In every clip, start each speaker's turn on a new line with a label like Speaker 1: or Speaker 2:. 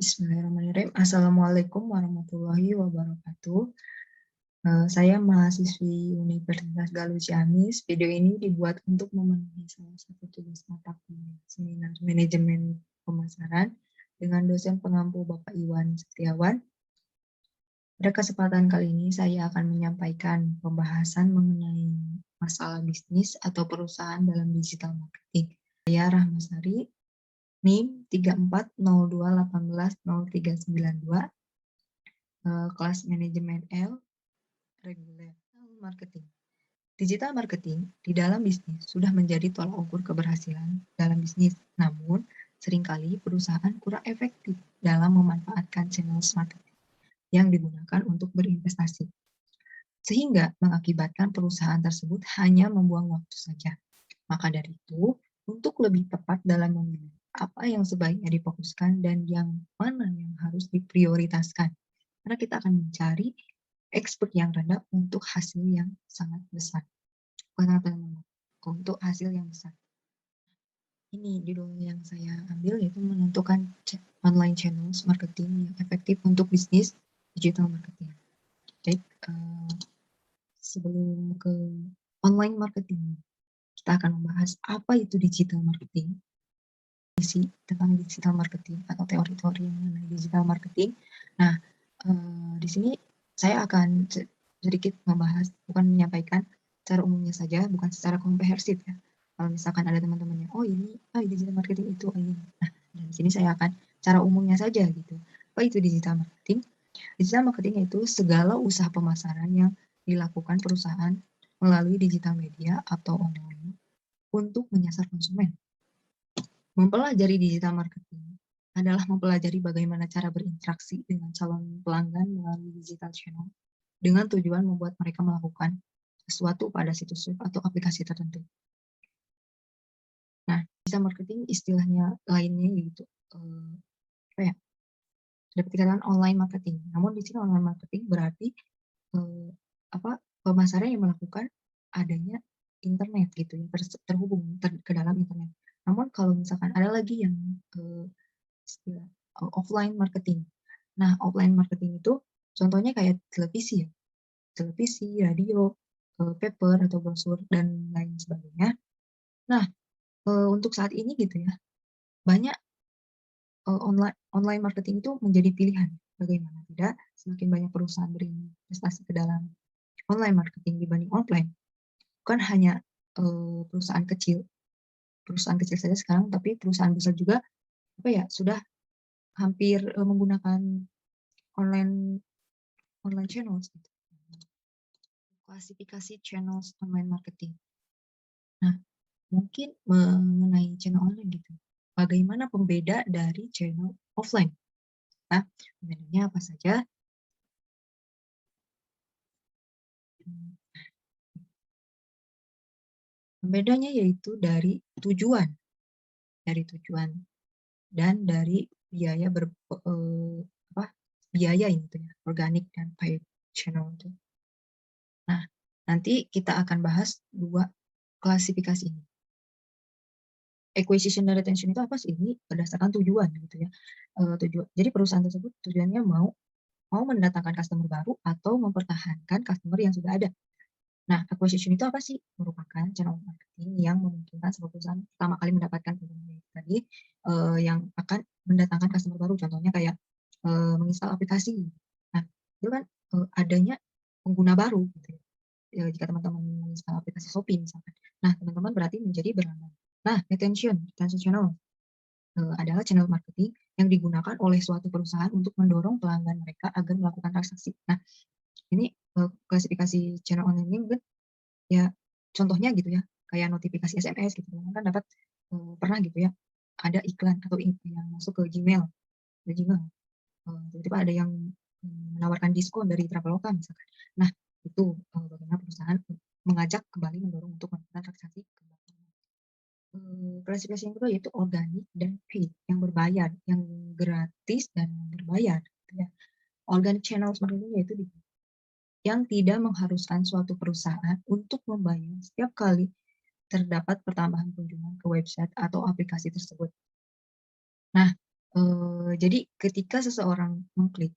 Speaker 1: Bismillahirrahmanirrahim. Assalamualaikum warahmatullahi wabarakatuh. Saya mahasiswi Universitas Galuh Ciamis. Video ini dibuat untuk memenuhi salah satu tugas mata kuliah seminar manajemen pemasaran dengan dosen pengampu Bapak Iwan Setiawan. Pada kesempatan kali ini saya akan menyampaikan pembahasan mengenai masalah bisnis atau perusahaan dalam digital marketing. Saya Rahmasari, NIM 3402180392, kelas manajemen L, reguler marketing. Digital marketing di dalam bisnis sudah menjadi tolak ukur keberhasilan dalam bisnis. Namun, seringkali perusahaan kurang efektif dalam memanfaatkan channel marketing yang digunakan untuk berinvestasi, sehingga mengakibatkan perusahaan tersebut hanya membuang waktu saja. Maka dari itu, untuk lebih tepat dalam memilih apa yang sebaiknya difokuskan dan yang mana yang harus diprioritaskan, karena kita akan mencari expert yang rendah untuk hasil yang sangat besar. Untuk hasil yang besar. Ini judul yang saya ambil, yaitu menentukan online channels marketing yang efektif untuk bisnis digital marketing. Jadi, sebelum ke online marketing, kita akan membahas apa itu digital marketing, isi tentang digital marketing atau teori-teori mengenai digital marketing. Nah, di sini saya akan sedikit membahas, bukan menyampaikan secara umumnya saja, bukan secara komprehensif ya. Kalau misalkan ada teman-temannya, oh ini digital marketing itu ini. Nah, di sini saya akan cara umumnya saja gitu. Apa itu digital marketing? Digital marketing itu segala usaha pemasaran yang dilakukan perusahaan melalui digital media atau online untuk menyasar konsumen. Mempelajari digital marketing adalah mempelajari bagaimana cara berinteraksi dengan calon pelanggan melalui digital channel dengan tujuan membuat mereka melakukan sesuatu pada situs web atau aplikasi tertentu. Nah, digital marketing istilahnya lainnya yaitu ada perikanan online marketing. Namun di sini online marketing berarti pemasaran yang melakukan adanya internet gitu ya, terhubung ke dalam internet. Namun kalau misalkan ada lagi yang istilah offline marketing. Nah, offline marketing itu contohnya kayak televisi ya. Televisi, radio, paper atau brosur dan lain sebagainya. Nah, untuk saat ini gitu ya, banyak online marketing itu menjadi pilihan. Bagaimana tidak, semakin banyak perusahaan berinvestasi ke dalam online marketing dibanding offline. Bukan hanya perusahaan kecil saja sekarang, tapi perusahaan besar juga sudah hampir menggunakan online channels gitu. Klasifikasi channels online marketing. Nah, mungkin mengenai channel online gitu. Bagaimana pembeda dari channel offline? Nah, pembedanya apa saja? Pembedanya yaitu dari tujuan dan dari biaya biaya itu ya, organik dan paid channel itu. Nah, nanti kita akan bahas dua klasifikasi ini. Acquisition dan retention itu apa sih? Ini berdasarkan tujuan gitu ya. Jadi perusahaan tersebut tujuannya mau mendatangkan customer baru atau mempertahankan customer yang sudah ada. Nah, acquisition itu apa sih? Merupakan channel marketing yang memungkinkan sebuah perusahaan pertama kali mendapatkan keuntungan tadi yang akan mendatangkan customer baru. Contohnya kayak menginstal aplikasi. Nah, itu kan adanya pengguna baru gitu ya. Jika teman-teman menginstal aplikasi Shopee misalkan. Nah, teman-teman berarti menjadi berlangganan. Nah, retention channel adalah channel marketing yang digunakan oleh suatu perusahaan untuk mendorong pelanggan mereka agar melakukan transaksi. Nah, ini klasifikasi channel online ini mungkin ya contohnya gitu ya, kayak notifikasi SMS gitu kan dapat pernah gitu ya, ada iklan atau yang masuk ke Gmail, tiba-tiba ada yang menawarkan diskon dari Traveloka misalkan. Nah, itu bagaimana perusahaan mengajak kembali mendorong untuk melakukan transaksi kembali. Klasifikasi yang kedua yaitu organik dan paid, yang berbayar, yang gratis dan berbayar. Gitu ya. Organic channel marketing yaitu yang tidak mengharuskan suatu perusahaan untuk membayar setiap kali terdapat pertambahan kunjungan ke website atau aplikasi tersebut. Nah, Jadi ketika seseorang mengklik,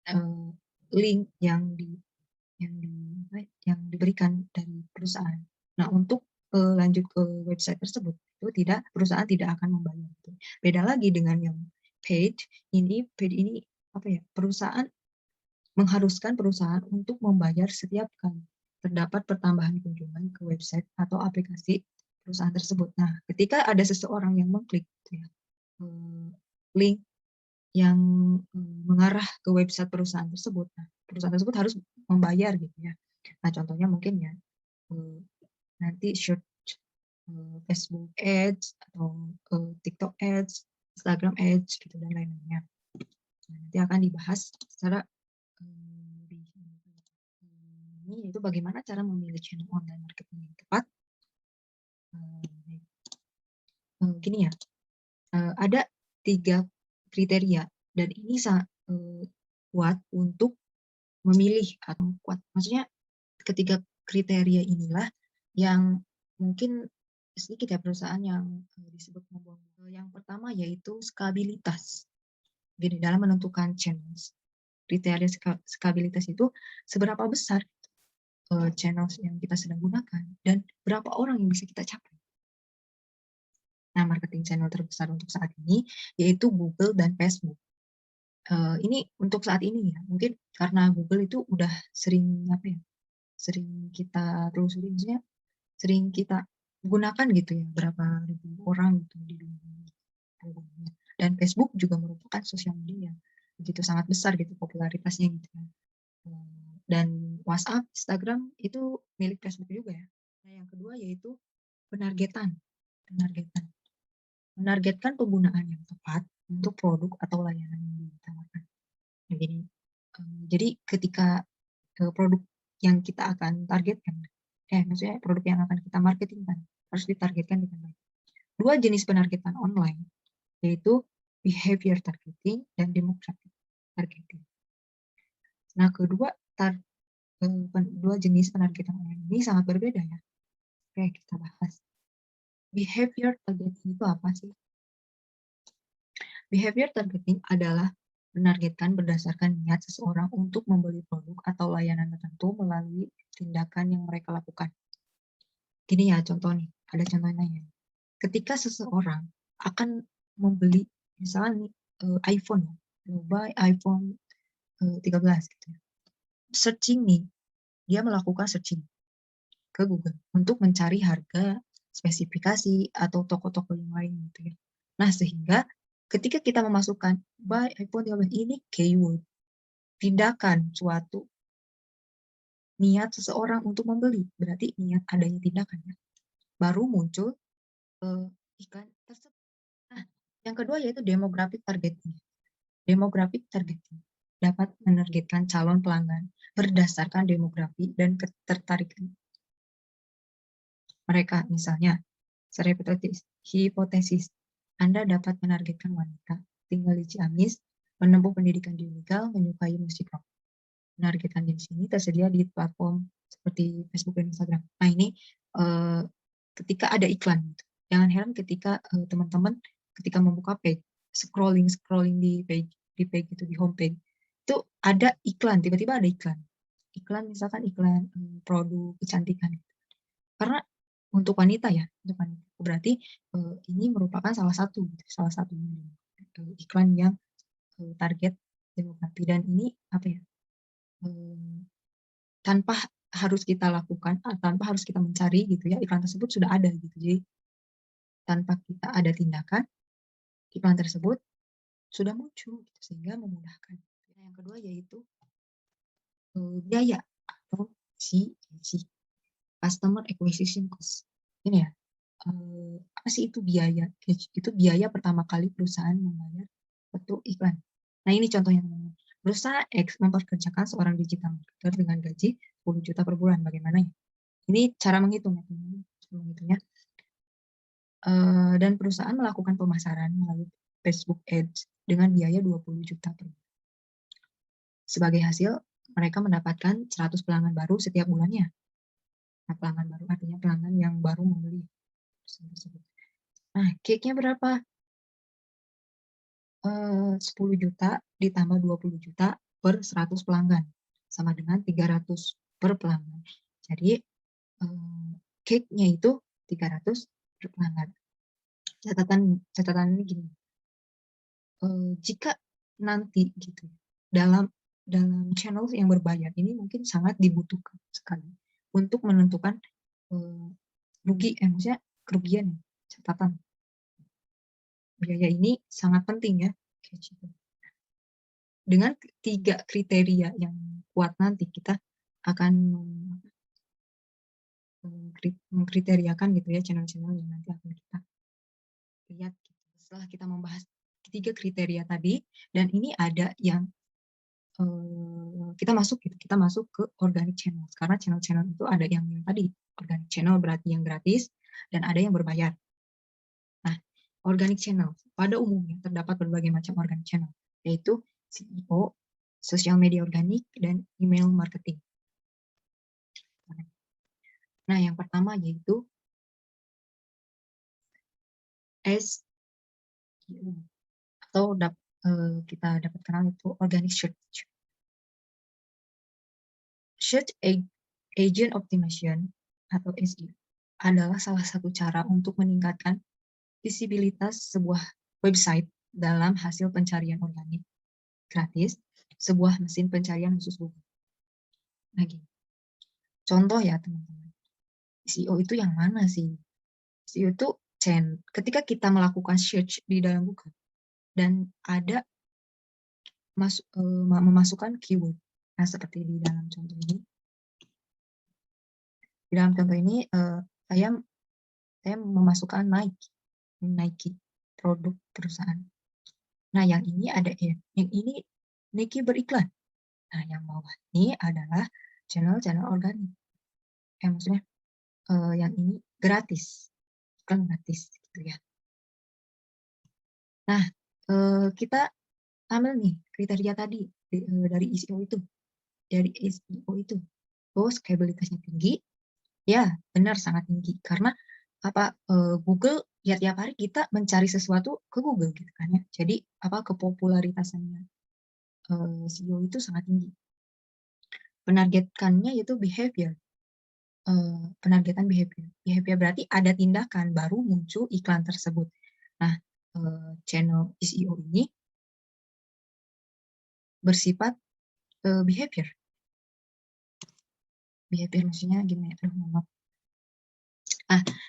Speaker 1: eee, link yang diberikan dari perusahaan. Nah, untuk, lanjut ke website tersebut, itu perusahaan tidak akan membayar gitu. Beda lagi dengan yang paid, paid ini apa ya, mengharuskan perusahaan untuk membayar setiap kali terdapat pertambahan kunjungan ke website atau aplikasi perusahaan tersebut. Nah, ketika ada seseorang yang mengklik gitu ya, link yang, mengarah ke website perusahaan tersebut, nah, perusahaan tersebut harus membayar gitu ya. Nah, contohnya mungkin ya, eee, nanti Facebook Ads atau, TikTok Ads, Instagram Ads gitu dan lain-lainnya. Nah, nanti akan dibahas secara, lebih ini yaitu bagaimana cara memilih channel online marketing yang tepat. Eee, Gini ya, ada 3 kriteria dan ini kuat untuk memilih atau kuat maksudnya ketiga kriteria inilah yang mungkin sedikit ya perusahaan yang, disebut membuang. Yang pertama yaitu skabilitas. Jadi dalam menentukan channels, kriteria skabilitas itu seberapa besar, channels yang kita sedang gunakan dan berapa orang yang bisa kita capai. Nah, marketing channel terbesar untuk saat ini yaitu Google dan Facebook. Ini untuk saat ini ya, mungkin karena Google itu udah sering apa ya, sering kita telusuri, maksudnya sering kita gunakan gitu ya, berapa ribu orang gitu di dunia penggunanya. Dan Facebook juga merupakan sosial media yang begitu sangat besar gitu popularitasnya gitu ya. Dan WhatsApp, Instagram itu milik Facebook juga ya. Nah, yang kedua yaitu penargetan. Penargetan. Menargetkan penggunaan yang tepat untuk produk atau layanan yang ditawarkan. Nah, jadi ketika, produk yang kita akan targetkan, maksudnya produk yang akan kita marketingkan, harus ditargetkan dengan baik. 2 jenis penargetan online, yaitu behavior targeting dan demographic targeting. Nah, kedua jenis penargetan online ini sangat berbeda ya. Oke, kita bahas. Behavior targeting itu apa sih? Behavior targeting adalah menargetkan berdasarkan niat seseorang untuk membeli produk atau layanan tertentu melalui tindakan yang mereka lakukan. Gini ya contoh nih, ada contohnya ya. Ketika seseorang akan membeli misalnya nih, iPhone ya, buy iPhone, 13 gitu ya. Searching nih, dia melakukan searching ke Google untuk mencari harga, spesifikasi, atau toko-toko yang lain gitu ya. Nah, sehingga ketika kita memasukkan buy iPhone 13 ini keyword, tindakan suatu niat seseorang untuk membeli, berarti niat adanya tindakan ya, baru muncul, iklan tersebut. Nah, yang kedua yaitu demographic targeting. Demographic targeting dapat menargetkan calon pelanggan berdasarkan demografi dan ketertarikan mereka. Misalnya, hipotesis, Anda dapat menargetkan wanita tinggal di Ciamis, menempuh pendidikan di Unigal, menyukai musik rock. Menargetkan jenis ini tersedia di platform seperti Facebook dan Instagram. Nah, ini ketika ada iklan gitu. Jangan heran ketika teman-teman ketika membuka page, scrolling di page itu di homepage itu ada iklan, tiba-tiba ada iklan. Iklan misalkan iklan produk kecantikan. Karena untuk wanita ya, untuk wanita. Berarti ini merupakan salah satu iklan yang target demografi dan ini apa ya? Tanpa harus kita lakukan, tanpa harus kita mencari gitu ya, iklan tersebut sudah ada gitu. Jadi tanpa kita ada tindakan, iklan tersebut sudah muncul gitu, sehingga memudahkan. Nah, yang kedua yaitu biaya atau CAC, Customer Acquisition Cost. Ini ya, apa sih itu biaya? Itu biaya pertama kali perusahaan membayar untuk iklan. Nah, ini contohnya teman-teman. Perusahaan X memperkerjakan seorang digital marketer dengan gaji 10 juta per bulan. Bagaimana ya? Ini cara menghitungnya, teman-teman. Menghitungnya. Dan perusahaan melakukan pemasaran melalui Facebook Ads dengan biaya 20 juta per bulan. Sebagai hasil, mereka mendapatkan 100 pelanggan baru setiap bulannya. Nah, pelanggan baru artinya pelanggan yang baru membeli tersebut. Nah, cake-nya berapa? 10 juta ditambah 20 juta per 100 pelanggan, sama dengan 300 per pelanggan. Jadi, cake-nya itu 300 per pelanggan. Catatan ini gini, jika nanti gitu, dalam channel yang berbayar ini mungkin sangat dibutuhkan sekali untuk menentukan, maksudnya kerugian, catatan. Biaya ini sangat penting ya, kayak gitu. Dengan 3 kriteria yang kuat nanti kita akan mengkriteriakan gitu ya channel-channel yang nanti akan kita lihat gitu. Setelah kita membahas 3 kriteria tadi, dan ini ada yang kita masuk ke organic channel. Karena channel-channel itu ada yang tadi, organic channel berarti yang gratis dan ada yang berbayar. Nah, organic channel pada umumnya terdapat berbagai macam organic channel, yaitu SEO, sosial media organik, dan email marketing. Nah, yang pertama yaitu SEO, atau kita dapat kenal itu organic search. Search Engine Optimization atau SEO adalah salah satu cara untuk meningkatkan visibilitas sebuah website dalam hasil pencarian organik gratis sebuah mesin pencarian khusus Google. Nah, gini. Contoh ya teman-teman, SEO itu yang mana sih? SEO itu ketika kita melakukan search di dalam Google dan ada memasukkan keyword. Nah, seperti di dalam contoh ini. Di dalam contoh ini saya memasukkan Nike produk perusahaan. Nah, yang ini ada yang ini Nike beriklan. Nah, yang bawah ini adalah channel-channel organik. Maksudnya yang ini gratis, iklan gratis gitu ya. Nah, kita ambil nih kriteria tadi dari SEO itu. Oh, scalabilitasnya tinggi. Ya, benar sangat tinggi karena Google ya tiap hari kita mencari sesuatu ke Google gitu kan ya. Jadi kepopularitasannya SEO itu sangat tinggi. Penargetkannya yaitu behavior. Penargetan behavior. Behavior berarti ada tindakan baru muncul iklan tersebut. Nah, channel SEO ini bersifat behavior. Behavior maksudnya gimana ya? Maaf.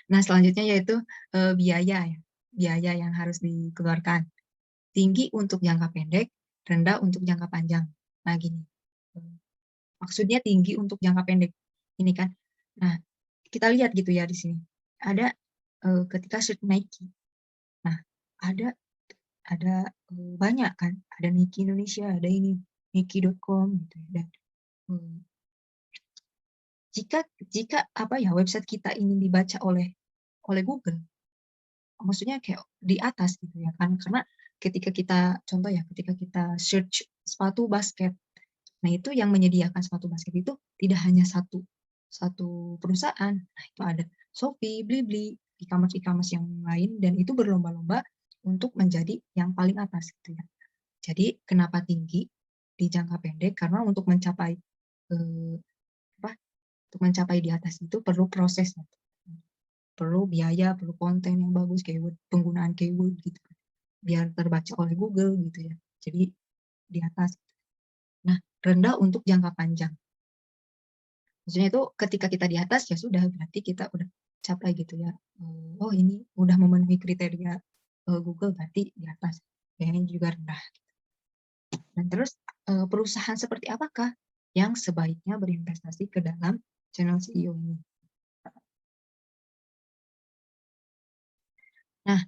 Speaker 1: Nah, selanjutnya yaitu biaya ya. Biaya yang harus dikeluarkan. Tinggi untuk jangka pendek, rendah untuk jangka panjang. Nah, gini. Maksudnya tinggi untuk jangka pendek. Ini kan. Nah, kita lihat gitu ya di sini. Ada ketika search Nike. Nah, ada banyak kan. Ada Nike Indonesia, ada ini Nike.com gitu ya. Dan jika website kita ini dibaca oleh Google, maksudnya kayak di atas gitu ya kan, karena ketika kita search sepatu basket, nah itu yang menyediakan sepatu basket itu tidak hanya satu perusahaan. Nah, itu ada Shopee, Blibli, e-commerce yang lain, dan itu berlomba-lomba untuk menjadi yang paling atas gitu ya. Jadi kenapa tinggi di jangka pendek? Karena untuk mencapai di atas itu perlu prosesnya, perlu biaya, perlu konten yang bagus, penggunaan keyword gitu, biar terbaca oleh Google gitu ya. Jadi di atas. Nah, rendah untuk jangka panjang. Maksudnya itu ketika kita di atas ya sudah, berarti kita udah capai gitu ya. Oh, ini udah memenuhi kriteria Google, berarti di atas. Biayanya juga rendah. Dan terus perusahaan seperti apakah yang sebaiknya berinvestasi ke dalam channel SEO ini? Nah,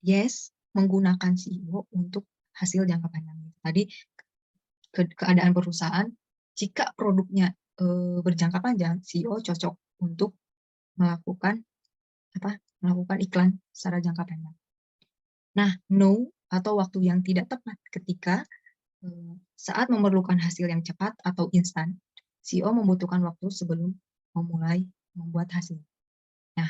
Speaker 1: yes, menggunakan SEO untuk hasil jangka panjang. Tadi keadaan perusahaan, jika produknya berjangka panjang, SEO cocok untuk melakukan iklan secara jangka panjang. Nah, no atau waktu yang tidak tepat ketika saat memerlukan hasil yang cepat atau instan, SEO membutuhkan waktu sebelum memulai membuat hasil. Nah,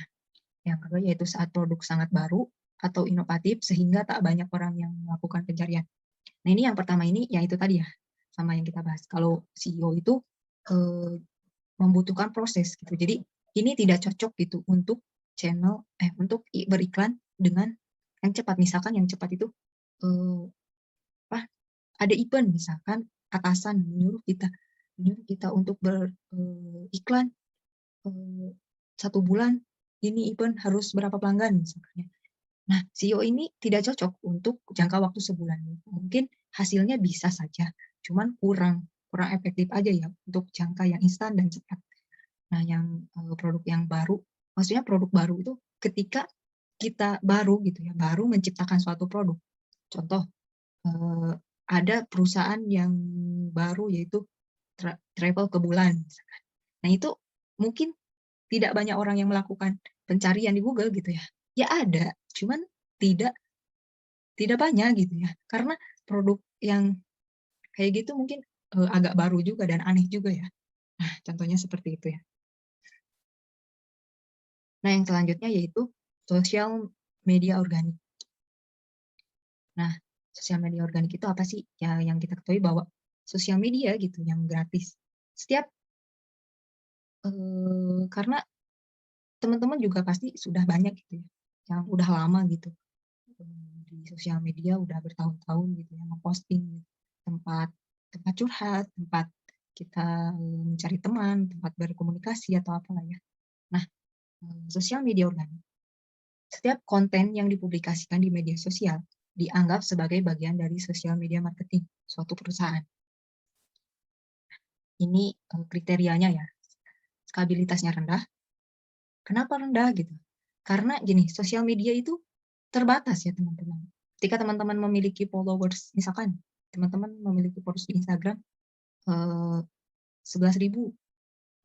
Speaker 1: yang kedua yaitu saat produk sangat baru atau inovatif sehingga tak banyak orang yang melakukan pencarian. Nah, ini yang pertama ini ya itu tadi ya, sama yang kita bahas. Kalau CEO itu membutuhkan proses gitu. Jadi ini tidak cocok gitu untuk untuk beriklan dengan yang cepat. Misalkan yang cepat itu apa, ada event misalkan atasan menyuruh kita untuk beriklan 1 bulan, ini event harus berapa pelanggan misalkan ya. Nah, CEO ini tidak cocok untuk jangka waktu sebulan. Mungkin hasilnya bisa saja, cuman kurang kurang efektif aja ya untuk jangka yang instan dan cepat. Nah, yang produk yang baru, maksudnya produk baru itu ketika kita baru gitu ya, baru menciptakan suatu produk. Contoh, ada perusahaan yang baru yaitu travel ke bulan misalkan. Nah, itu mungkin tidak banyak orang yang melakukan pencarian di Google gitu ya. Ya ada, cuman tidak tidak banyak gitu ya. Karena produk yang kayak gitu mungkin, agak baru juga dan aneh juga ya. Nah, contohnya seperti itu ya. Nah, yang selanjutnya yaitu sosial media organik. Nah, sosial media organik itu apa sih? Ya yang kita ketahui bahwa sosial media gitu yang gratis. Setiap karena teman-teman juga pasti sudah banyak gitu ya, yang udah lama gitu, di sosial media udah bertahun-tahun gitu ya, memposting tempat tempat curhat, tempat kita, mencari teman, tempat berkomunikasi atau apalah ya. Nah, sosial media organik, setiap konten yang dipublikasikan di media sosial dianggap sebagai bagian dari sosial media marketing suatu perusahaan. Ini, kriterianya ya, stabilitasnya rendah. Kenapa rendah gitu? Karena gini, sosial media itu terbatas ya teman-teman. Ketika teman-teman memiliki followers, misalkan teman-teman memiliki followers di Instagram, 11.000.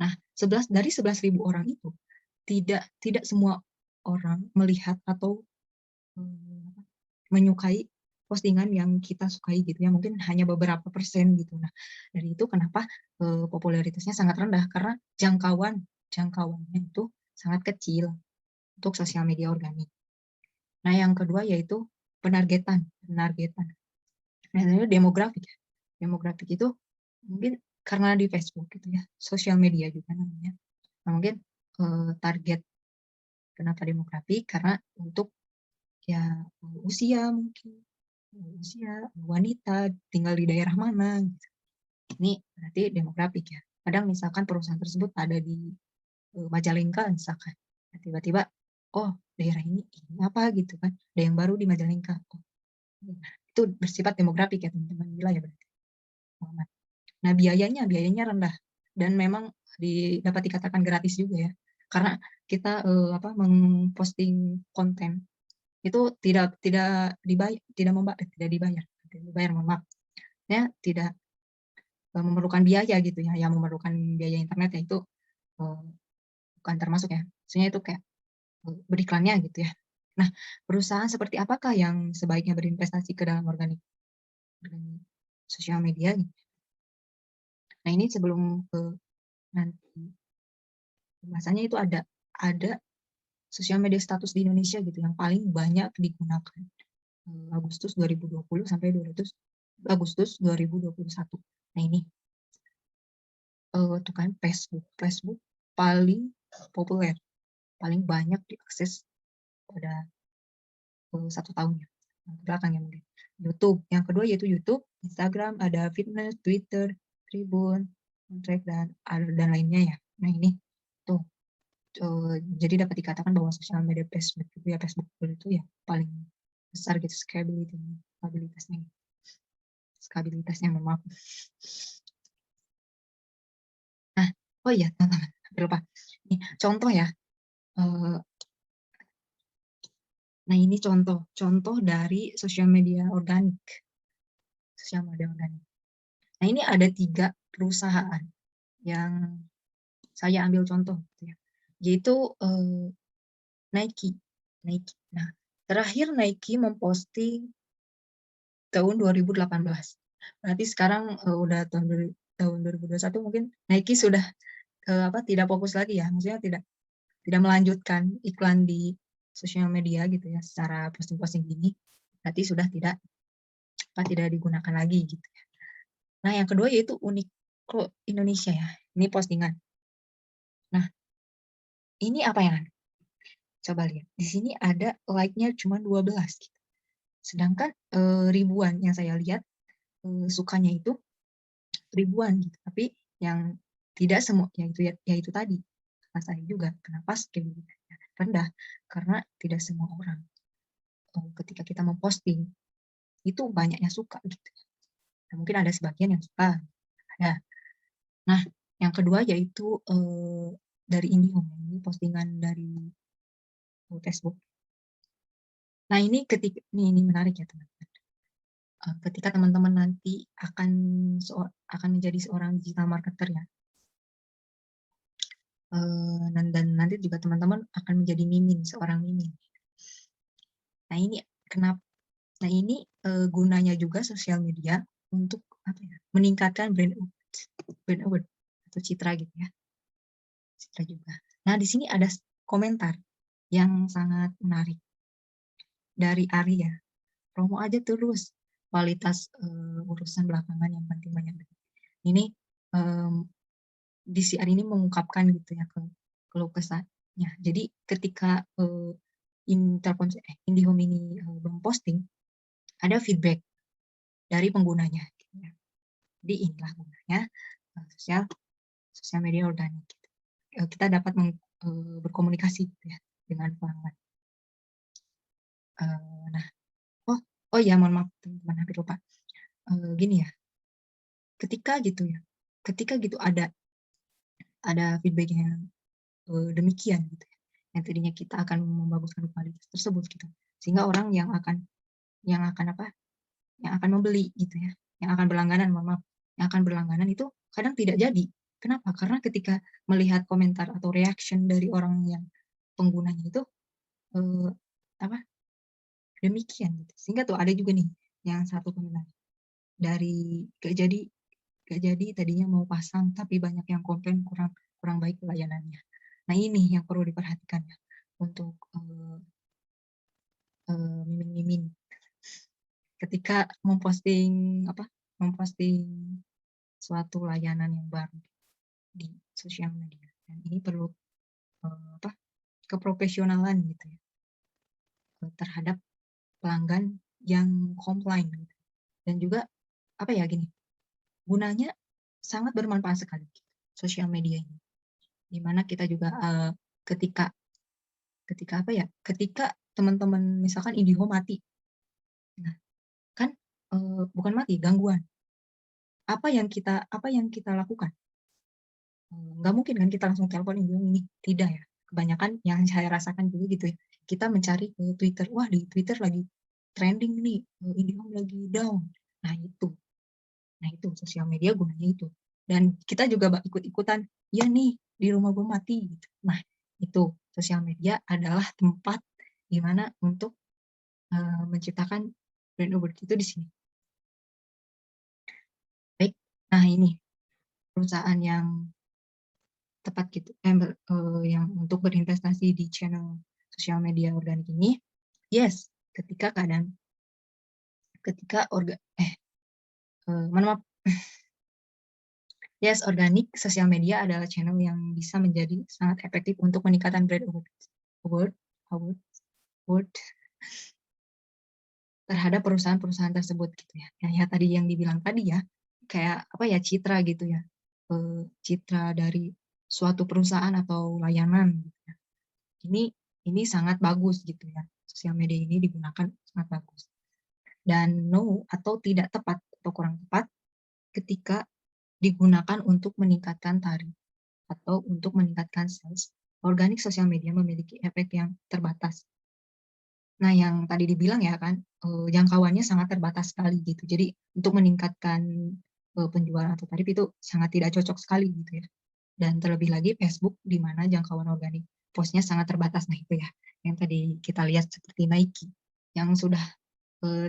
Speaker 1: Nah, 11.000 orang itu tidak tidak semua orang melihat atau, menyukai postingan yang kita sukai gitu ya, mungkin hanya beberapa persen gitu. Nah, dari itu kenapa, popularitasnya sangat rendah, karena jangkauannya itu sangat kecil untuk sosial media organik. Nah, yang kedua yaitu penargetan penargetan. Nah, ini demografik ya. Demografik itu mungkin karena di Facebook gitu ya, sosial media juga namanya. Nah, mungkin, target kenapa demografik, karena untuk ya, usia mungkin, wanita, tinggal di daerah mana gitu. Ini berarti demografik ya. Kadang misalkan perusahaan tersebut ada di, Majalengka misalkan. Nah, tiba-tiba, oh daerah ini apa gitu kan, ada yang baru di Majalengka. Oh, nah, itu bersifat demografik ya teman-teman, wilayah berarti. Nah, biayanya rendah dan memang dapat dikatakan gratis juga ya. Karena kita, mengposting konten itu tidak dibayar, mohon maaf. Ya, tidak, memerlukan biaya gitu ya, yang memerlukan biaya internet ya itu, eee, bukan termasuk ya. Maksudnya itu kayak, beriklannya gitu ya. Nah, perusahaan seperti apakah yang sebaiknya berinvestasi ke dalam organik sosial media gitu? Nah, ini sebelum ke nanti pembahasannya itu ada sosial media status di Indonesia gitu yang paling banyak digunakan, Agustus 2020 sampai Agustus 2021. Nah, ini, tuh kan Facebook paling populer, paling banyak diakses pada, 1 tahun ya, belakang ya mungkin. YouTube, yang kedua yaitu YouTube, Instagram, ada fitness, Twitter, Tribun, Threads, dan lainnya ya. Nah, ini tuh, jadi dapat dikatakan bahwa sosial media Facebook itu ya paling besar gitu stabilitasnya stabilitasnya mohon maaf. Nah, oh iya teman-teman, hampir lupa. Ini contoh ya, eee, nah ini contoh dari sosial media organik. Nah, ini ada 3 perusahaan yang saya ambil contoh gitu ya, yaitu, Nike Nike. Nah, terakhir Nike memposting tahun 2018. Berarti sekarang, udah tahun 2021 mungkin Nike sudah, tidak fokus lagi ya, maksudnya tidak tidak melanjutkan iklan di sosial media gitu ya, secara posting-posting gini, berarti sudah tidak digunakan lagi gitu ya. Nah, yang kedua yaitu Uniqlo Indonesia ya, ini postingan. Nah, ini apa yang coba lihat, di sini ada like-nya cuma 12 gitu. Sedangkan, ribuan yang saya lihat, sukanya itu ribuan gitu, tapi yang tidak semua ya itu tadi, kata saya juga, kenapa scale rendah, karena tidak semua orang, ketika kita memposting, itu banyaknya suka gitu. Nah, mungkin ada sebagian yang suka, ada. Nah, yang kedua yaitu, dari IndiHome, ini postingan dari, Facebook. Nah, ini menarik ya teman-teman, ketika teman-teman nanti akan menjadi seorang digital marketer ya, dan nanti juga teman-teman akan menjadi seorang mimin. Nah ini nah ini, gunanya juga sosial media untuk apa ya, meningkatkan brand award atau citra gitu ya, citra juga. Nah di sini ada komentar yang sangat menarik dari Arya, "Promo aja terus, kualitas, urusan belakangan yang penting banyak." Ini, DCR ini mengungkapkan gitu ya keluh kesahnya. Jadi ketika, IndiHome ini, memposting, ada feedback dari penggunanya gitu ya. Jadi inilah gunanya, sosial media organik gitu. Kita dapat berkomunikasi gitu ya dengan pelanggan. Nah, oh ya mohon maaf teman-teman, hampir lupa. Gini ya, ketika gitu ada feedback yang, demikian gitu ya, yang tadinya kita akan membaguskan kualitas tersebut gitu, sehingga orang yang akan apa, yang akan membeli gitu ya, yang akan berlangganan, mohon maaf, yang akan berlangganan itu kadang tidak jadi. Kenapa? Karena ketika melihat komentar atau reaction dari orang yang penggunanya itu, eee, apa, demikian gitu. Sehingga tuh ada juga nih yang satu komentar, dari nggak jadi tadinya mau pasang tapi banyak yang komplain kurang kurang baik pelayanannya. Nah ini yang perlu diperhatikan ya untuk, mimin-mimin ketika memposting suatu layanan yang baru di sosial media, dan ini perlu, keprofesionalan gitu ya, terhadap pelanggan yang komplain gitu. Dan juga apa ya, gini, gunanya sangat bermanfaat sekali sosial media ini. Di mana kita juga, ketika ketika apa ya, ketika teman-teman misalkan IndiHome mati, nah kan, bukan mati, gangguan. Apa yang kita lakukan? Nggak mungkin kan kita langsung telepon IndiHome ini, tidak ya. Kebanyakan yang saya rasakan juga gitu ya, kita mencari ke Twitter, wah di Twitter lagi trending nih, IndiHome lagi down. Nah itu sosial media gunanya itu. Dan kita juga ikut-ikutan, "Iya nih, di rumah gue mati," gitu. Nah itu, sosial media adalah tempat di mana untuk, menciptakan brand award itu di sini. Baik, nah ini perusahaan yang tepat gitu, yang untuk berinvestasi di channel sosial media organik ini, yes, ketika keadaan ketika orga eh, mohon maaf, yes, organik sosial media adalah channel yang bisa menjadi sangat efektif untuk meningkatkan brand award award award terhadap perusahaan-perusahaan tersebut gitu ya. Ya tadi yang dibilang tadi ya, kayak apa ya, citra gitu ya, citra dari suatu perusahaan atau layanan gitu ya. Ini ini sangat bagus gitu ya, sosial media ini digunakan sangat bagus. Dan no atau tidak tepat atau kurang tepat ketika digunakan untuk meningkatkan tarif atau untuk meningkatkan sales, organik sosial media memiliki efek yang terbatas. Nah, yang tadi dibilang ya kan, jangkauannya sangat terbatas sekali gitu. Jadi untuk meningkatkan, penjualan atau tarif itu sangat tidak cocok sekali gitu ya. Dan terlebih lagi Facebook di mana jangkauan organik post-nya sangat terbatas. Nah itu ya, yang tadi kita lihat seperti Nike yang sudah,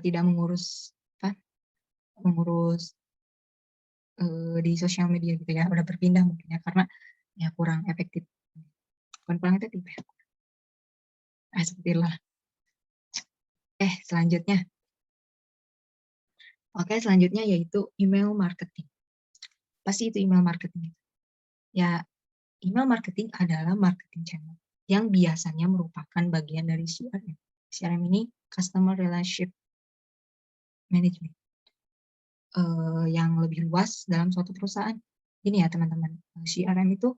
Speaker 1: tidak mengurus, di sosial media gitu ya, udah berpindah mungkin ya karena ya kurang efektif. Bukan kurang efektif ya, Astagfirullah. Selanjutnya. Oke, selanjutnya yaitu email marketing. Apa sih itu email marketing? Ya, email marketing adalah marketing channel yang biasanya merupakan bagian dari CRM. CRM ini Customer Relationship Management, yang lebih luas dalam suatu perusahaan. Ini ya teman-teman, CRM itu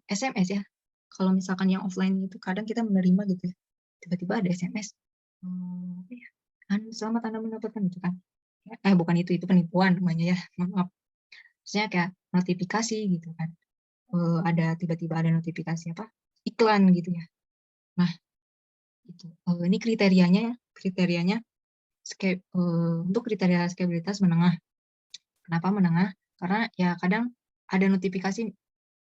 Speaker 1: SMS ya. Kalau misalkan yang offline itu kadang kita menerima gitu ya, tiba-tiba ada SMS, selamat Anda mendapatkan gitu kan. Bukan itu penipuan namanya ya, mohon maaf. Maksudnya kayak notifikasi gitu kan. Ada tiba-tiba ada notifikasi iklan gitu ya. Nah, itu ini kriterianya untuk kriteria skalabilitas menengah. Kenapa menengah? Karena ya kadang ada notifikasi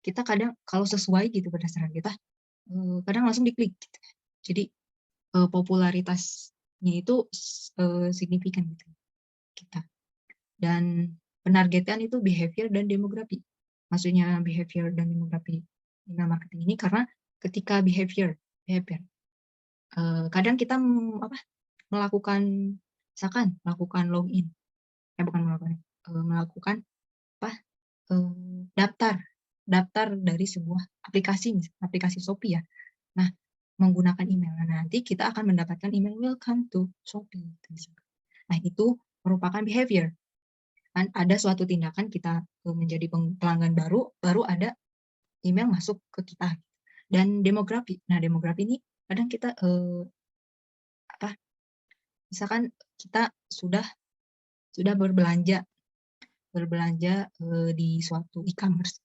Speaker 1: kita kadang kalau sesuai gitu berdasarkan kita, kadang langsung diklik gitu. Jadi popularitasnya itu signifikan gitu kita. Dan penargetan itu behavior dan demografi. Maksudnya behavior dan demografi email marketing ini karena ketika behavior kadang kita melakukan misalkan melakukan login, melakukan daftar dari sebuah aplikasi Shopee ya. Nah, menggunakan email. Nah, nanti kita akan mendapatkan email welcome to Shopee. Nah, itu merupakan behavior. Kan ada suatu tindakan kita menjadi pelanggan baru ada email masuk ke kita. Dan demografi. Nah, demografi ini kadang kita misalkan kita sudah berbelanja di suatu e-commerce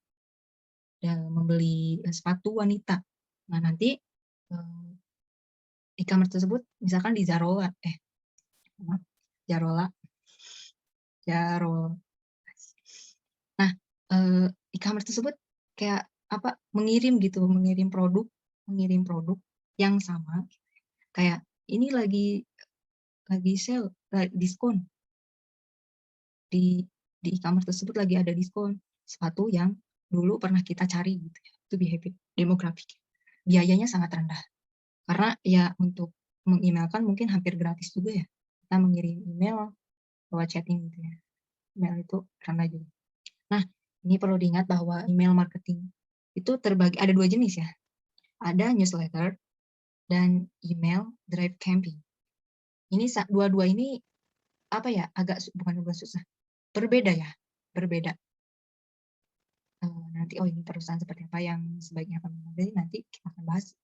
Speaker 1: dan membeli sepatu wanita. Nah, nanti e-commerce tersebut misalkan di Zarola, Nah, e-commerce tersebut kayak mengirim produk yang sama, kayak ini lagi sale, diskon. Di e-commerce tersebut lagi ada diskon sepatu yang dulu pernah kita cari gitu ya. Itu behavior demografik. Biayanya sangat rendah. Karena ya untuk mengemailkan mungkin hampir gratis juga ya. Kita mengirim email lewat chatting gitu ya. Email itu rendah juga. Nah, ini perlu diingat bahwa email marketing itu terbagi ada 2 jenis ya. Ada newsletter dan email drive campaign. Ini dua-dua ini bukan susah. Berbeda. Nanti ini perusahaan seperti apa yang sebaiknya akan mengambil, nanti kita akan bahas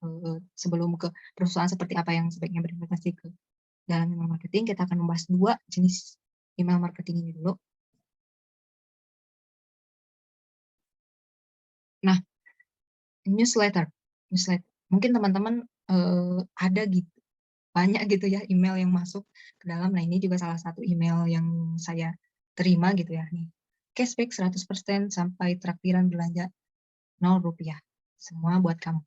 Speaker 1: sebelum ke perusahaan seperti apa yang sebaiknya berinvestasi ke dalam email marketing. Kita akan membahas 2 jenis email marketing ini dulu. Nah, newsletter. Mungkin teman-teman ada gitu, banyak gitu ya email yang masuk ke dalam. Nah, ini juga salah satu email yang saya terima gitu ya. Nih, cashback 100% sampai traktiran belanja Rp0. Semua buat kamu.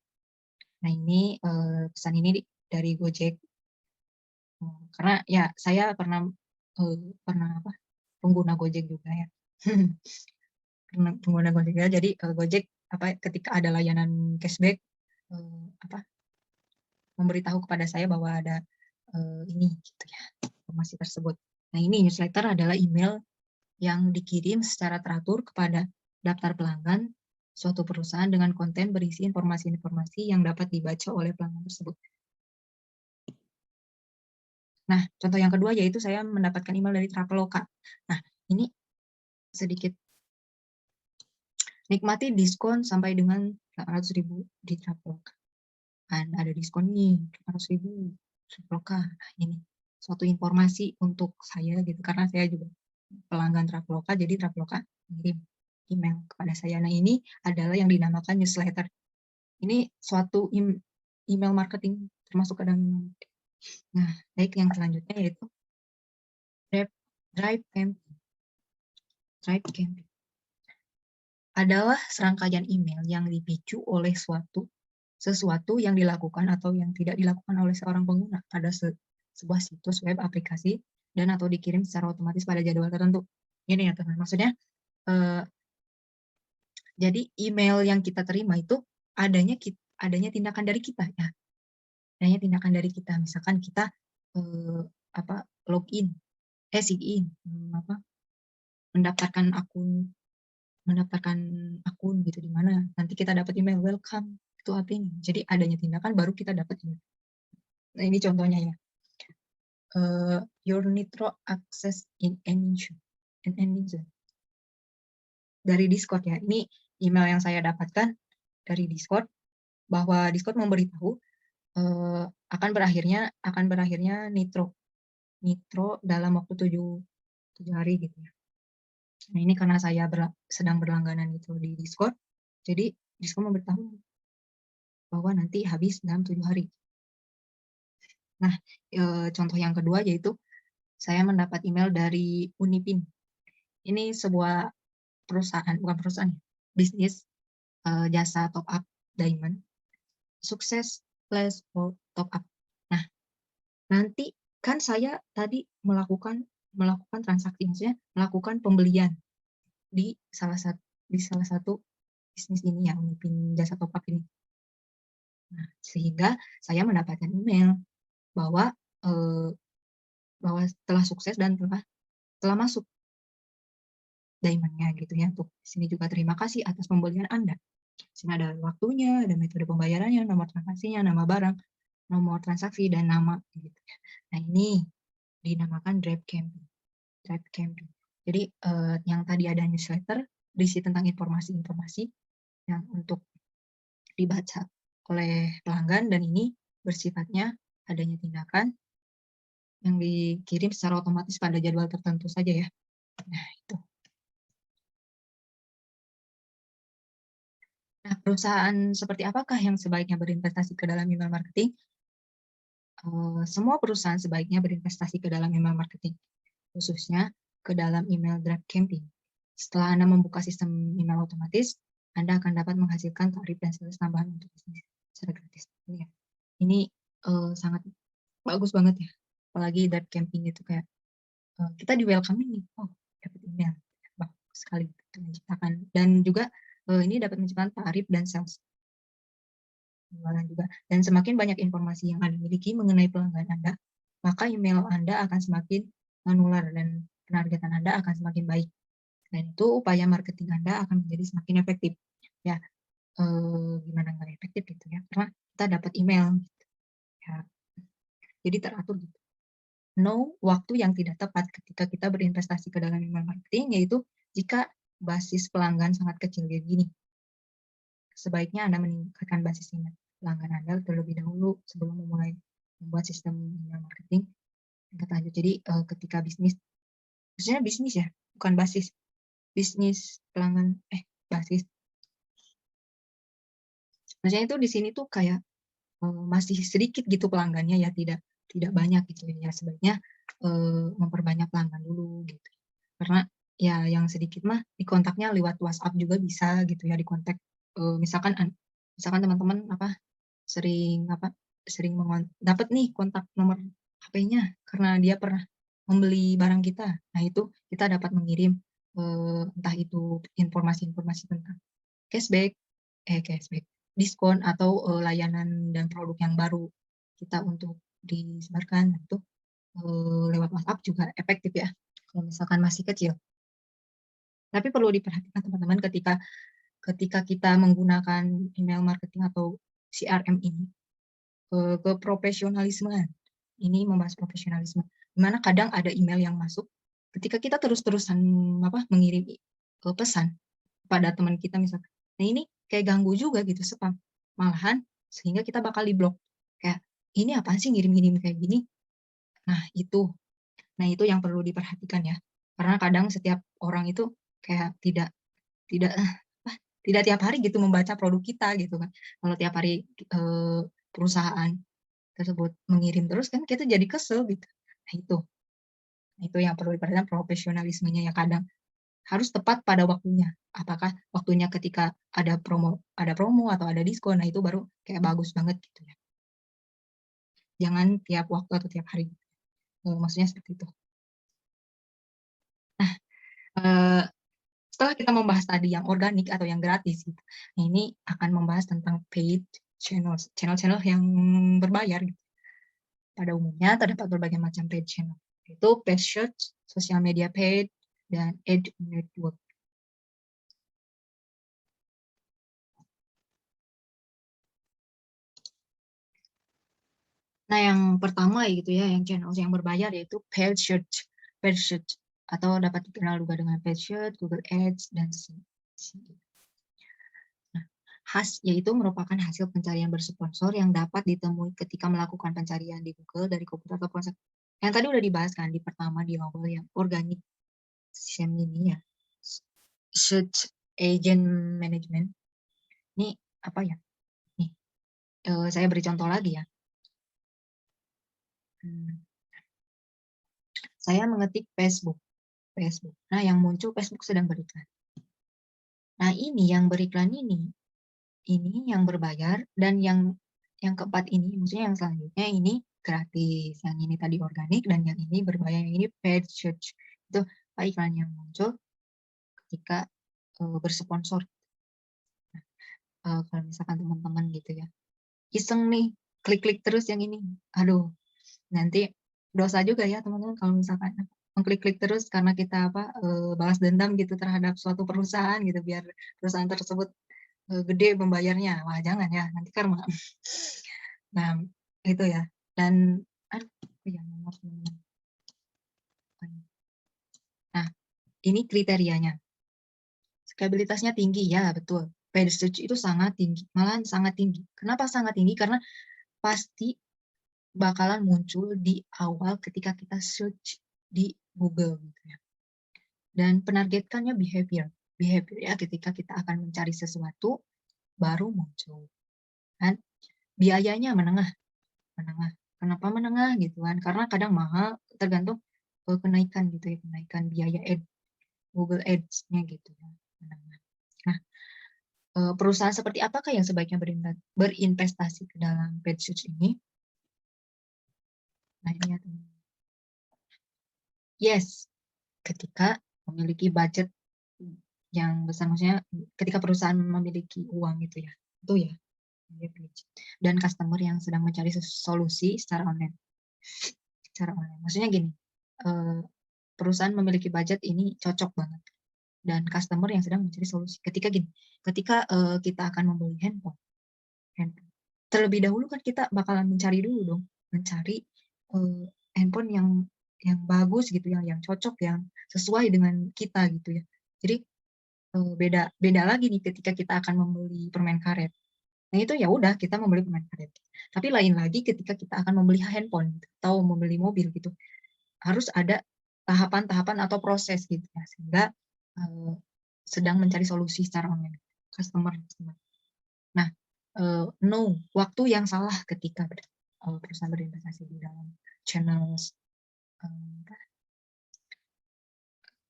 Speaker 1: Nah, ini pesan ini dari Gojek. Karena ya saya pernah pengguna Gojek juga ya. Pengguna Gojek ya. Jadi Gojek ketika ada layanan cashback memberitahu kepada saya bahwa ada ini gitu ya, informasi tersebut. Nah, ini newsletter adalah email yang dikirim secara teratur kepada daftar pelanggan suatu perusahaan dengan konten berisi informasi-informasi yang dapat dibaca oleh pelanggan tersebut. Nah, contoh yang kedua yaitu saya mendapatkan email dari Traveloka. Nah, ini sedikit nikmati diskon sampai dengan 800.000 di Traveloka. Kan ada diskon nih 800.000 Traveloka. Nah, ini suatu informasi untuk saya gitu karena saya juga pelanggan Traveloka, jadi Traveloka mengirim email kepada saya. Nah, ini adalah yang dinamakan newsletter. Ini suatu email marketing termasuk ke dalam. Nah, baik, yang selanjutnya yaitu drive campaign. Adalah serangkaian email yang dipicu oleh sesuatu yang dilakukan atau yang tidak dilakukan oleh seorang pengguna pada sebuah situs web, aplikasi, dan atau dikirim secara otomatis pada jadwal tertentu. Ini ya teman, maksudnya jadi email yang kita terima itu adanya tindakan dari kita ya. adanya tindakan dari kita. Misalkan kita, eee, login, sign in, mendaftarkan akun mendaftarkan akun gitu, di mana nanti kita dapat email, "Welcome to app ini." Jadi adanya tindakan baru kita dapat email. Nah, ini contohnya ya, "Your Nitro access in ending zone." Dari Discord ya, ini email yang saya dapatkan dari Discord, bahwa Discord memberitahu, akan berakhirnya Nitro Nitro dalam waktu 7 hari gitu ya. Nah, ini karena saya sedang berlangganan itu di Discord, jadi Discord memberitahu bahwa nanti habis dalam 7 hari. Nah, contoh yang kedua yaitu saya mendapat email dari Unipin. Ini sebuah bukan perusahaan ya, bisnis, jasa top up diamond, sukses plus for top up. Nah, nanti kan saya tadi melakukan transaksi, maksudnya melakukan pembelian di salah satu bisnis ini ya, Unipin jasa top up ini. Nah, sehingga saya mendapatkan email bahwa, eee, bahwa telah sukses dan telah masuk diamond-nya gitu ya, untuk di sini juga terima kasih atas pembelian Anda. Di sini ada waktunya, ada metode pembayarannya, nomor transaksinya, nama barang, nomor transaksi, dan nama gitu ya. Nah, ini dinamakan Drive Camping. Jadi, yang tadi ada newsletter berisi tentang informasi-informasi yang untuk dibaca oleh pelanggan, dan ini bersifatnya adanya tindakan yang dikirim secara otomatis pada jadwal tertentu saja ya. Nah, itu. Nah, perusahaan seperti apakah yang sebaiknya berinvestasi ke dalam email marketing? Semua perusahaan sebaiknya berinvestasi ke dalam email marketing, khususnya ke dalam email drip campaign. Setelah Anda membuka sistem email otomatis, Anda akan dapat menghasilkan tarif dan sales tambahan untuk bisnis secara gratis. Ini sangat bagus banget ya, apalagi drip campaign itu kayak kita di-welcome-in nih, oh dapat email, bagus sekali itu menciptakan, dan juga ini dapat menciptakan tarif dan sales penjualan juga. Dan semakin banyak informasi yang Anda miliki mengenai pelanggan Anda, maka email Anda akan semakin menular dan penargetan Anda akan semakin baik. Dan itu upaya marketing Anda akan menjadi semakin efektif. Ya, gimana nggak efektif gitu ya, karena kita dapat email gitu ya, jadi teratur gitu. No waktu yang tidak tepat ketika kita berinvestasi ke dalam email marketing, yaitu jika basis pelanggan sangat kecil kayak gini. Sebaiknya Anda meningkatkan basis pelanggan Anda terlebih dahulu sebelum memulai membuat sistem email marketing tingkat lanjut. Jadi, ketika maksudnya bisnis ya, bukan basis. Bisnis pelanggan basis. Maksudnya itu di sini tuh kayak, masih sedikit gitu pelanggannya ya, tidak banyak gitu ya. Sebaiknya, memperbanyak pelanggan dulu gitu. Karena ya yang sedikit mah dikontaknya lewat WhatsApp juga bisa gitu ya, dikontak, misalkan teman-teman sering sering dapat nih kontak nomor HP-nya karena dia pernah membeli barang kita. Nah, itu kita dapat mengirim, entah itu informasi-informasi tentang cashback cashback, diskon, atau, layanan dan produk yang baru kita untuk disebarkan. Nah, itu, lewat WhatsApp juga efektif ya, kalau misalkan masih kecil. Tapi perlu diperhatikan teman-teman, ketika ketika kita menggunakan email marketing atau CRM ini, keprofesionalismean. Ini membahas profesionalisme, di mana kadang ada email yang masuk ketika kita terus-terusan mengirim pesan kepada teman kita misalkan. Nah, ini kayak ganggu juga gitu, spam. Malahan sehingga kita bakal diblok. Kayak, "Ini apaan sih ngirim-ngirim kayak gini?" Nah, itu. Nah, itu yang perlu diperhatikan ya. Karena kadang setiap orang itu kayak tidak, tidak tiap hari gitu membaca produk kita gitu kan. Kalau tiap hari, perusahaan tersebut mengirim terus kan kita jadi kesel gitu. Nah, itu yang perlu diperhatikan, profesionalismenya ya, kadang harus tepat pada waktunya. Apakah waktunya ketika ada promo atau ada diskon, nah itu baru kayak bagus banget gitu ya. Jangan tiap waktu atau tiap hari, maksudnya seperti itu. Nah, eee, setelah kita membahas tadi yang organik atau yang gratis gitu, nah ini akan membahas tentang paid channel yang berbayar gitu. Pada umumnya terdapat berbagai macam paid channel, yaitu paid search, social media paid, dan ad network. Nah, yang pertama gitu ya, yang channel yang berbayar yaitu paid search, atau dapat dikenal juga dengan paid search, Google Ads, dan Nah, yaitu merupakan hasil pencarian bersponsor yang dapat ditemui ketika melakukan pencarian di Google dari komputer atau ponsel. Yang tadi udah dibahas kan di pertama di awal yang organic SEM ini ya, search agent management. Ini apa ya? Nih, saya beri contoh lagi ya. Saya mengetik Facebook. Nah, yang muncul Facebook sedang beriklan. Nah, ini yang beriklan ini yang berbayar, dan yang keempat ini, maksudnya yang selanjutnya ini gratis. Yang ini tadi organik, dan yang ini berbayar, yang ini paid search. Itu iklan yang muncul ketika bersponsor. Nah, kalau misalkan teman-teman gitu ya, iseng nih, klik-klik terus yang ini. Aduh, nanti dosa juga ya teman-teman kalau misalkan mengklik-klik terus karena kita balas dendam gitu terhadap suatu perusahaan gitu, biar perusahaan tersebut gede membayarnya. Wah, jangan ya, nanti karma. Nah, itu ya. Dan ya, nah, ini kriterianya. Skabilitasnya tinggi, ya betul. Paid search itu sangat tinggi, malahan sangat tinggi. Kenapa sangat tinggi? Karena pasti bakalan muncul di awal ketika kita search di Google gitu ya. Dan penargetkannya behavior ya, ketika kita akan mencari sesuatu baru muncul. Kan biayanya menengah. Kenapa menengah gitu kan? Karena kadang mahal, tergantung kenaikan gitu ya, kenaikan biaya Google Ads-nya gitu ya. Nah, perusahaan seperti apakah yang sebaiknya berinvestasi ke dalam paid search ini? Nah, ini ya teman. Yes, ketika memiliki budget yang besar, maksudnya ketika perusahaan memiliki uang gitu ya, itu ya. Dan customer yang sedang mencari solusi secara online. Maksudnya gini, perusahaan memiliki budget ini cocok banget, dan customer yang sedang mencari solusi. Ketika kita akan membeli handphone, terlebih dahulu kan kita bakalan mencari dulu dong, mencari handphone yang bagus gitu, yang cocok, yang sesuai dengan kita gitu ya. Jadi beda lagi nih ketika kita akan membeli permen karet. Nah, itu ya udah kita membeli permen karet. Tapi lain lagi ketika kita akan membeli handphone gitu, atau membeli mobil gitu. Harus ada tahapan-tahapan atau proses gitu ya, sehingga sedang mencari solusi secara online customer. Nah, waktu yang salah ketika perusahaan berinvestasi di dalam channel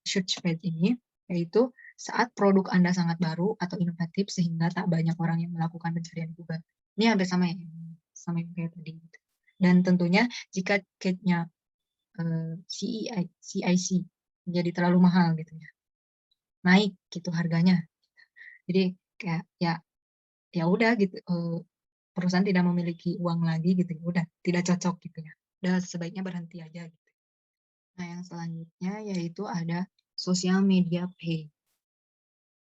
Speaker 1: search page ini, yaitu saat produk Anda sangat baru atau inovatif sehingga tak banyak orang yang melakukan pencarian Google. Ini hampir sama ya, sama yang kayak tadi. Dan tentunya jika CAC-nya CIC menjadi terlalu mahal gitu ya, naik gitu harganya. Jadi kayak ya udah gitu, perusahaan tidak memiliki uang lagi gitu, udah tidak cocok gitu ya. Udah sebaiknya berhenti aja gitu. Nah, yang selanjutnya yaitu ada social media pay.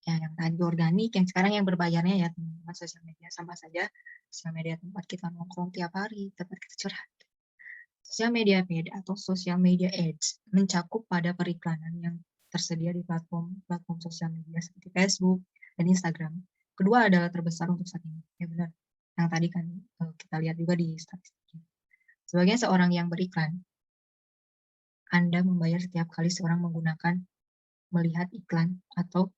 Speaker 1: Ya, yang tadi organik, yang sekarang yang berbayarnya ya teman-teman, sosial media sama saja. Sosial media tempat kita nongkrong tiap hari, tempat kita curhat. Sosial media paid atau social media ads mencakup pada periklanan yang tersedia di platform sosial media seperti Facebook dan Instagram. Kedua adalah terbesar untuk saat ini. Ya benar. Yang tadi kan kita lihat juga di statistiknya. Sebagai seorang yang beriklan, Anda membayar setiap kali seorang melihat iklan atau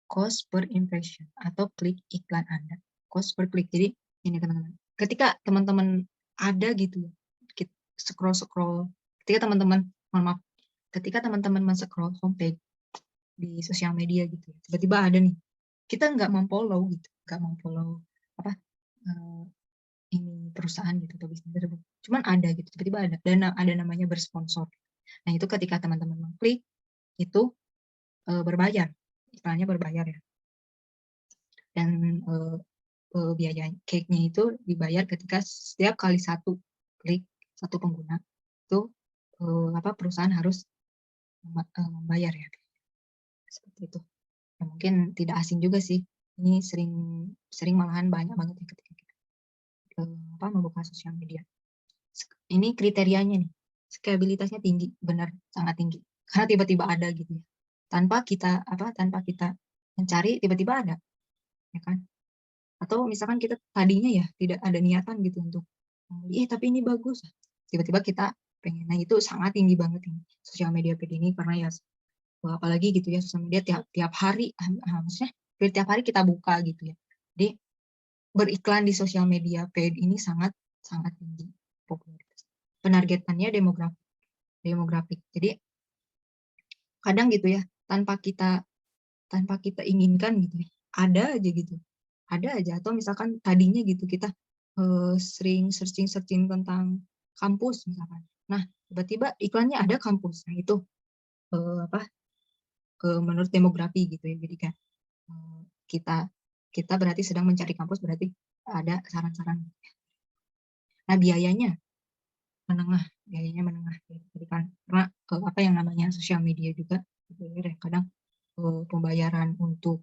Speaker 1: cost per impression atau klik iklan Anda. Cost per klik. Jadi ini teman-teman. Ketika teman-teman ada gitu, scroll, ketika teman-teman, mohon maaf, ketika teman-teman men-scroll homepage di sosial media gitu, tiba-tiba ada nih, kita nggak memfollow gitu, nggak memfollow ini perusahaan gitu atau bisnis tersebut, cuman ada gitu, tiba-tiba ada, dan ada namanya bersponsor. Nah, itu ketika teman-teman mengklik itu berbayar, iklannya berbayar ya. Dan biaya cake-nya itu dibayar ketika setiap kali satu klik satu pengguna itu perusahaan harus membayar ya, seperti itu. Ya mungkin tidak asing juga sih, ini sering malahan banyak banget ya ketika kita membuka sosial media. Ini kriterianya nih, scalabilitasnya tinggi, benar sangat tinggi. Karena tiba-tiba ada gitu ya. Tanpa kita mencari tiba-tiba ada. Ya kan? Atau misalkan kita tadinya ya tidak ada niatan gitu untuk tapi ini bagus. Tiba-tiba kita pengen. Nah, itu sangat tinggi banget ini sosial media paid ini karena ya apalagi gitu ya sosial media tiap hari maksudnya tiap hari kita buka gitu ya. Jadi beriklan di sosial media paid ini sangat tinggi popularitas. Penargetannya demografik. Jadi kadang gitu ya tanpa kita inginkan gitu ya, ada aja atau misalkan tadinya gitu kita sering searching tentang kampus misalkan. Nah, tiba-tiba iklannya ada kampus. Nah, itu menurut demografi gitu ya. Jadi kan kita berarti sedang mencari kampus, berarti ada saran-saran. Nah, biayanya menengah. Jadi kan karena yang namanya sosial media juga gitu ya, kadang pembayaran untuk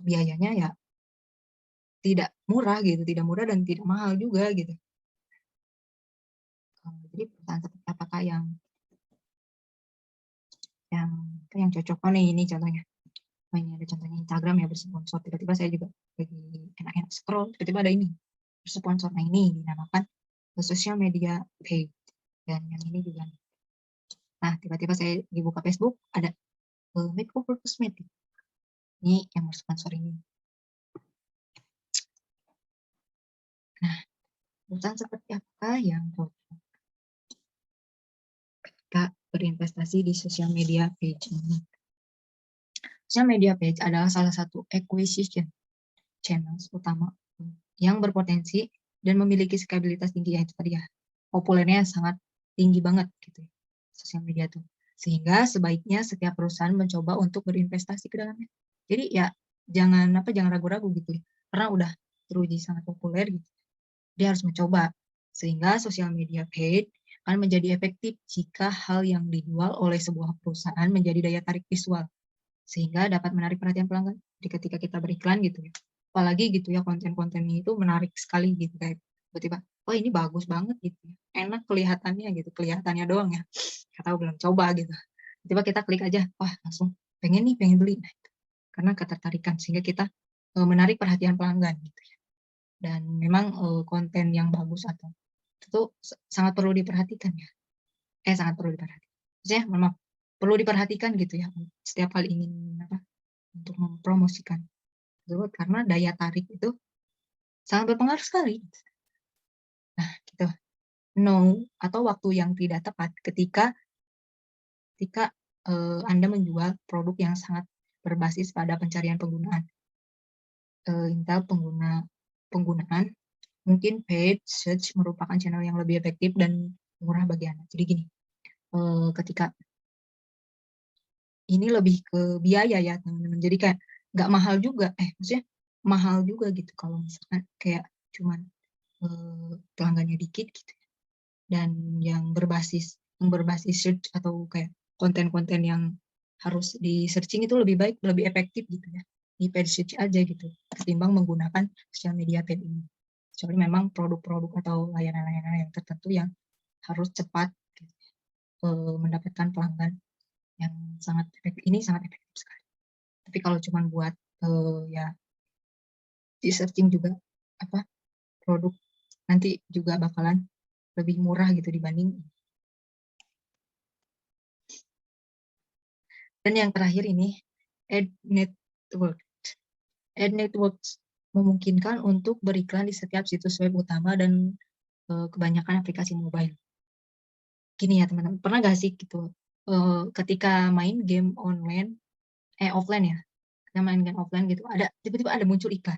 Speaker 1: biayanya ya tidak murah dan tidak mahal juga gitu. Jadi perusahaan seperti apakah yang cocok? Oh nih, ini contohnya. Ini ada contohnya Instagram ya bersponsor. Tiba-tiba saya juga lagi enak-enak scroll, tiba-tiba ada ini bersponsor. Nah, ini dinamakan social media paid. Dan yang ini juga. Nah, tiba-tiba saya dibuka Facebook ada makeover cosmetic. Ini yang bersponsor ini. Nah, perusahaan seperti apa yang cocok ketika berinvestasi di social media page ini? Social media page adalah salah satu acquisition channels utama yang berpotensi dan memiliki skabilitas tinggi, yaitu tadi ya, populernya sangat tinggi banget gitu ya, sosial media tuh. Sehingga sebaiknya setiap perusahaan mencoba untuk berinvestasi ke dalamnya. Jadi ya jangan ragu-ragu gitu ya, karena udah teruji sangat populer gitu. Dia harus mencoba, sehingga sosial media paid akan menjadi efektif jika hal yang dijual oleh sebuah perusahaan menjadi daya tarik visual, sehingga dapat menarik perhatian pelanggan. Jadi ketika kita beriklan gitu ya, apalagi gitu ya konten-kontennya itu menarik sekali gitu, kayak tiba-tiba, oh ini bagus banget gitu ya, enak kelihatannya gitu, kelihatannya doang ya, nggak tahu belum coba gitu. Tiba kita klik aja, wah langsung pengen beli. Nah, karena ketertarikan sehingga kita menarik perhatian pelanggan gitu ya. Dan memang konten yang bagus atau itu sangat perlu diperhatikan ya. Sangat perlu diperhatikan. Maksudnya memang perlu diperhatikan gitu ya setiap kali ingin untuk mempromosikan. Karena daya tarik itu sangat berpengaruh sekali. Nah, gitu. No atau waktu yang tidak tepat ketika Anda menjual produk yang sangat berbasis pada pencarian penggunaan. Intel penggunaan mungkin paid search merupakan channel yang lebih efektif dan murah bagi Anda. Jadi gini, ketika ini lebih ke biaya ya teman-teman. Jadi kayak nggak mahal juga, maksudnya mahal juga gitu kalau misalkan kayak cuman pelanggannya dikit gitu. Dan yang berbasis search atau kayak konten-konten yang harus di searching itu lebih baik, lebih efektif gitu ya. Di paid search aja gitu, ketimbang menggunakan sosial media paid ini. Kecuali memang produk-produk atau layanan-layanan yang tertentu yang harus cepat gitu, mendapatkan pelanggan yang sangat efektif sekali. Tapi kalau cuma buat ya di searching juga produk nanti juga bakalan lebih murah gitu dibanding. Dan yang terakhir ini ad network. Ad networks memungkinkan untuk beriklan di setiap situs web utama dan kebanyakan aplikasi mobile. Gini ya teman-teman, pernah nggak sih gitu ketika main game offline ya, kita main game offline gitu, tiba-tiba ada muncul iklan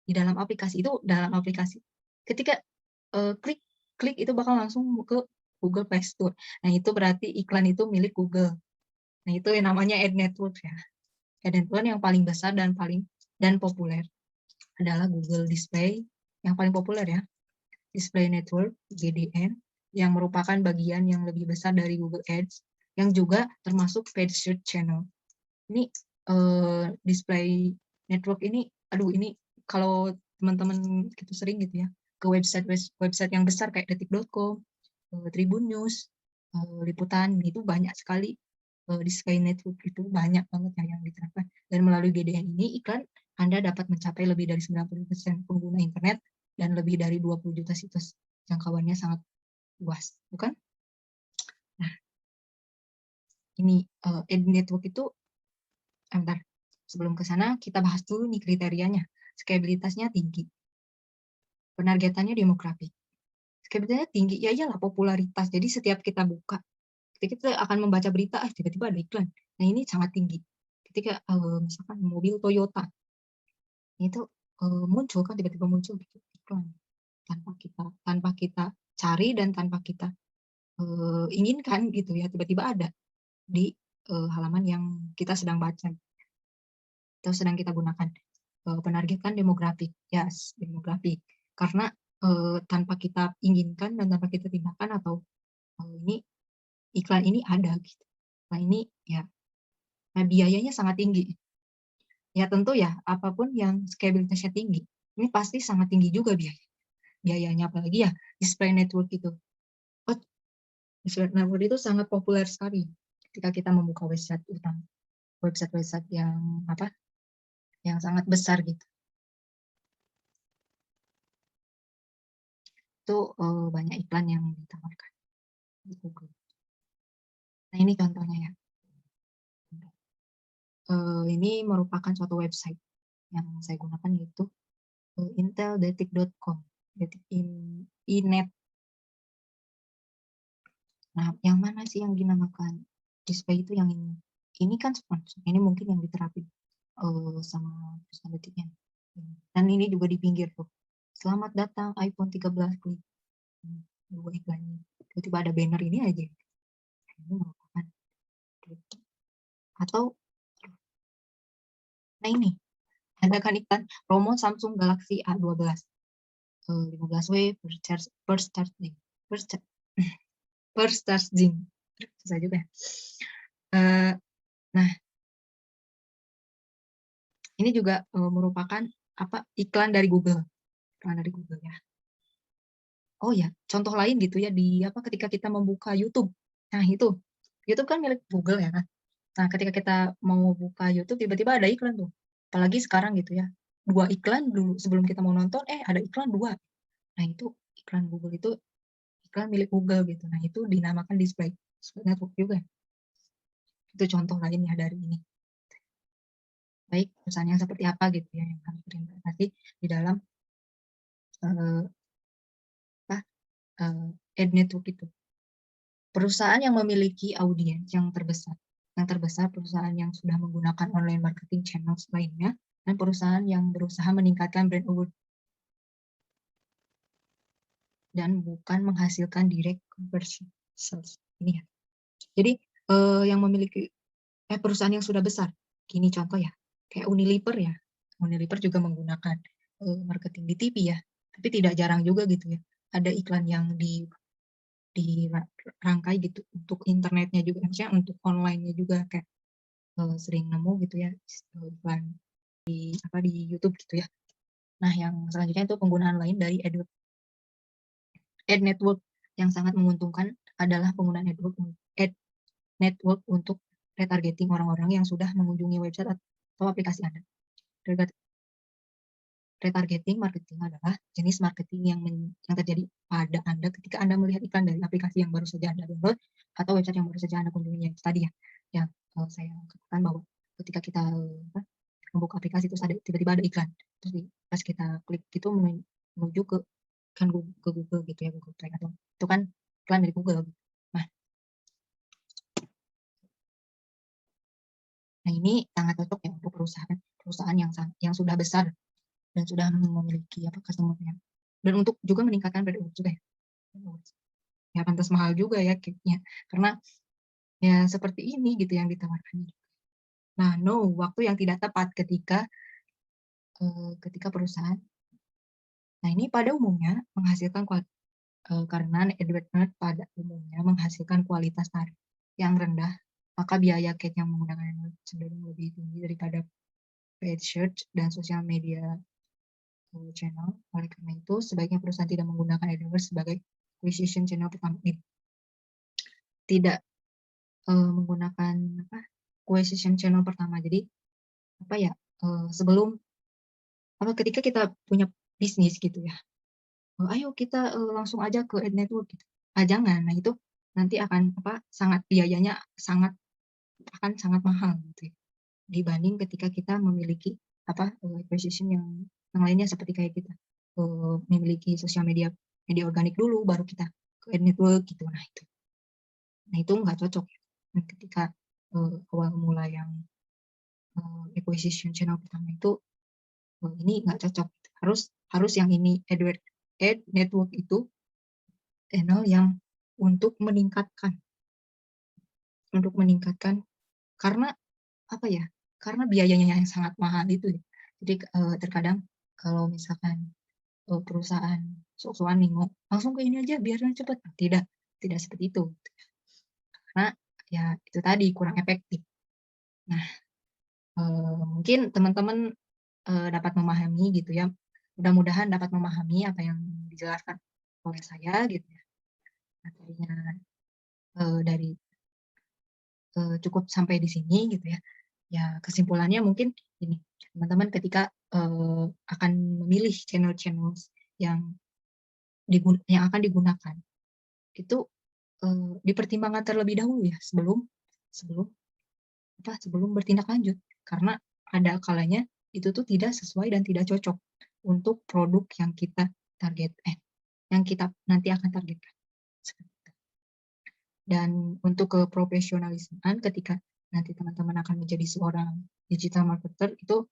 Speaker 1: di dalam aplikasi. Ketika klik itu bakal langsung ke Google Play Store. Nah, itu berarti iklan itu milik Google. Nah, itu yang namanya ad network ya. Ad network yang paling besar dan populer. adalah Google Display yang paling populer ya, Display Network (GDN) yang merupakan bagian yang lebih besar dari Google Ads yang juga termasuk paid search channel. Ini Display Network ini, aduh ini kalau teman-teman gitu sering gitu ya ke website yang besar kayak detik.com, Tribun News, Liputan, itu banyak sekali Display Network itu banyak banget ya yang diterapkan. Dan melalui GDN ini iklan Anda dapat mencapai lebih dari 90% pengguna internet dan lebih dari 20 juta situs. Jangkauannya sangat luas, bukan? Nah, ini ad network itu, bentar, sebelum ke sana kita bahas dulu nih kriterianya. Scalabilitasnya tinggi, penargetannya demografik. Scalabilitasnya tinggi, ya iyalah popularitas. Jadi setiap kita buka, ketika kita akan membaca berita, tiba-tiba ada iklan. Nah ini sangat tinggi. Ketika misalkan mobil Toyota, itu muncul kan tiba-tiba muncul gitu iklan tanpa kita cari dan tanpa kita inginkan gitu ya, tiba-tiba ada di halaman yang kita sedang baca atau sedang kita gunakan. Penargetan demografik, yes, demografik, karena tanpa kita inginkan dan tanpa kita tindakan atau ini iklan ini ada gitu. Nah ini ya, nah biayanya sangat tinggi. Ya tentu ya, apapun yang scalabilitasnya tinggi, ini pasti sangat tinggi juga biayanya, apalagi ya display network itu. Oh, display network itu sangat populer sekali ketika kita membuka website utama, website yang apa, yang sangat besar gitu. Itu banyak iklan yang ditawarkan di Google. Nah ini contohnya ya. Ini merupakan suatu website yang saya gunakan, yaitu inteldetik.com, inet. Nah, yang mana sih yang dinamakan display itu yang ini? Ini kan sponsor, ini mungkin yang diterapin sama perusahaan detiknya. Dan ini juga di pinggir tuh. Selamat datang iPhone 13 klik. Dua iklan ini. Tiba-tiba ada banner ini aja. Ini merupakan atau nah ini ada kan iklan promo Samsung Galaxy A12 15W first charging susah juga ya. Nah ini juga merupakan apa, iklan dari Google ya. Oh ya, contoh lain gitu ya, di apa, ketika kita membuka YouTube. Nah itu YouTube kan milik Google ya kan. Nah ketika kita mau buka YouTube tiba-tiba ada iklan tuh, apalagi sekarang gitu ya, 2 iklan dulu sebelum kita mau nonton, ada iklan 2. Nah itu iklan Google itu iklan milik Google gitu. Nah itu dinamakan display network juga. Itu contoh lainnya dari ini. Baik perusahaan yang seperti apa gitu ya yang harus berinvestasi di dalam ad network itu. Perusahaan yang memiliki audiens yang terbesar perusahaan yang sudah menggunakan online marketing channels lainnya, dan perusahaan yang berusaha meningkatkan brand awareness dan bukan menghasilkan direct conversion sales. Ini ya. Jadi yang memiliki perusahaan yang sudah besar. Gini contoh ya, kayak Unilever ya. Unilever juga menggunakan marketing di TV ya, tapi tidak jarang juga gitu ya. Ada iklan yang dirangkai gitu untuk internetnya juga, maksudnya untuk online-nya juga kayak sering nemu gitu ya iklan di YouTube gitu ya. Nah yang selanjutnya itu penggunaan lain dari ad network yang sangat menguntungkan adalah penggunaan ad network untuk retargeting orang-orang yang sudah mengunjungi website atau aplikasi Anda. Retargeting marketing adalah jenis marketing yang terjadi pada Anda ketika Anda melihat iklan dari aplikasi yang baru saja Anda download atau website yang baru saja Anda kunjungi. Tadi ya, yang saya katakan bahwa ketika kita membuka aplikasi terus ada tiba-tiba ada iklan, terus pas kita klik itu menuju ke kan ke Google gitu ya, Google Play atau itu kan iklan dari Google. Nah ini sangat cocok ya untuk perusahaan yang sudah besar dan sudah memiliki customer-nya. Dan untuk juga meningkatkan brand awareness juga ya. Ya pantas mahal juga ya cake-nya. Karena ya seperti ini gitu yang ditawarkan. Nah, waktu yang tidak tepat ketika ketika perusahaan nah ini pada umumnya menghasilkan karena advertisement pada umumnya menghasilkan kualitas tarif yang rendah, maka biaya CAC yang menggunakan AdWords cenderung lebih tinggi daripada paid search dan sosial media channel. Oleh karena itu, sebaiknya perusahaan tidak menggunakan AdWords sebagai acquisition channel pertama. Tidak menggunakan acquisition channel pertama. Jadi apa ya? Sebelum ketika kita punya bisnis gitu ya, ayo kita langsung aja ke ad network gitu. Jangan. Nah itu nanti akan sangat biayanya akan sangat mahal gitu ya, dibanding ketika kita memiliki acquisition yang lainnya seperti kayak kita memiliki sosial media media organik dulu baru kita ke ad network gitu. Nah itu nggak cocok ya. Nah, ketika awal mula yang acquisition channel pertama itu ini nggak cocok. Harus harus yang ini ad network itu channel yang untuk meningkatkan karena apa ya, karena biayanya yang sangat mahal itu ya. Jadi, terkadang kalau misalkan, perusahaan sok-sokan nih mau langsung ke ini aja biar cepet, tidak tidak seperti itu. Karena ya itu tadi kurang efektif. Nah, mungkin teman-teman, dapat memahami gitu ya, mudah-mudahan dapat memahami apa yang dijelaskan oleh saya gitu ya, materinya, dari cukup sampai di sini gitu ya. Ya kesimpulannya mungkin ini, teman-teman ketika, akan memilih channel-channel yang yang akan digunakan, itu, dipertimbangkan terlebih dahulu ya sebelum sebelum sebelum bertindak lanjut. Karena ada kalanya itu tuh tidak sesuai dan tidak cocok untuk produk yang kita yang kita nanti akan targetkan. Dan untuk keprofesionalisan ketika nanti teman-teman akan menjadi seorang digital marketer itu,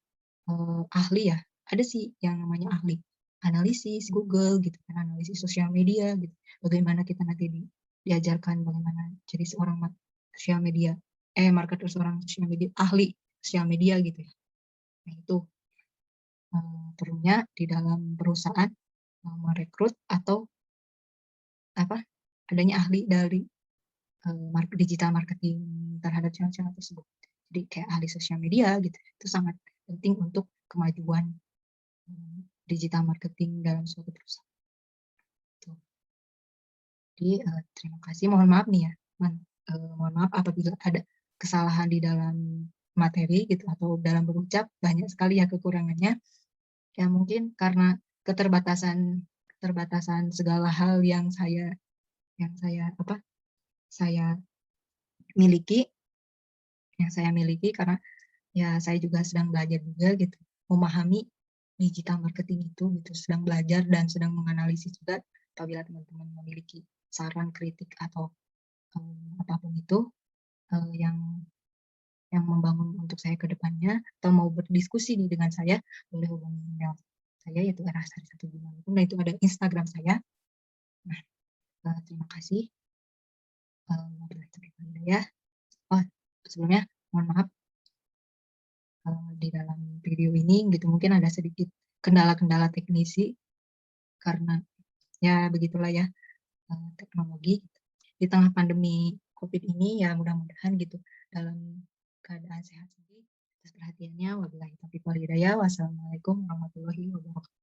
Speaker 1: ahli ya, ada sih yang namanya ahli analisis Google gitu kan, analisis sosial media gitu. Bagaimana kita nanti diajarkan bagaimana jadi seorang sosial media marketer seorang sosial media ahli sosial media gitu ya. Nah itu, perlunya di dalam perusahaan, merekrut atau adanya ahli dari digital marketing terhadap channel-channel tersebut. Jadi kayak ahli sosial media gitu, itu sangat penting untuk kemajuan digital marketing dalam suatu perusahaan. Tuh. Jadi terima kasih, mohon maaf nih ya, mohon maaf apabila ada kesalahan di dalam materi gitu atau dalam berucap, banyak sekali ya kekurangannya. Ya mungkin karena keterbatasan keterbatasan segala hal yang saya miliki karena ya saya juga sedang belajar juga gitu, memahami digital marketing itu gitu, sedang belajar dan sedang menganalisis juga. Apabila teman-teman memiliki saran, kritik atau, apapun itu, yang membangun untuk saya ke depannya atau mau berdiskusi nih dengan saya, boleh hubungi email saya yaitu erasari1.com dan itu ada Instagram saya. Nah, terima kasih, wabillahi taufiq wal hidayah. Oh, sebelumnya mohon maaf di dalam video ini gitu mungkin ada sedikit kendala-kendala teknisi karena ya begitulah ya teknologi gitu. Di tengah pandemi COVID ini ya mudah-mudahan gitu dalam keadaan sehat sendiri. Atas perhatiannya wabillahi taufiq wal hidayah. Wassalamualaikum warahmatullahi wabarakatuh.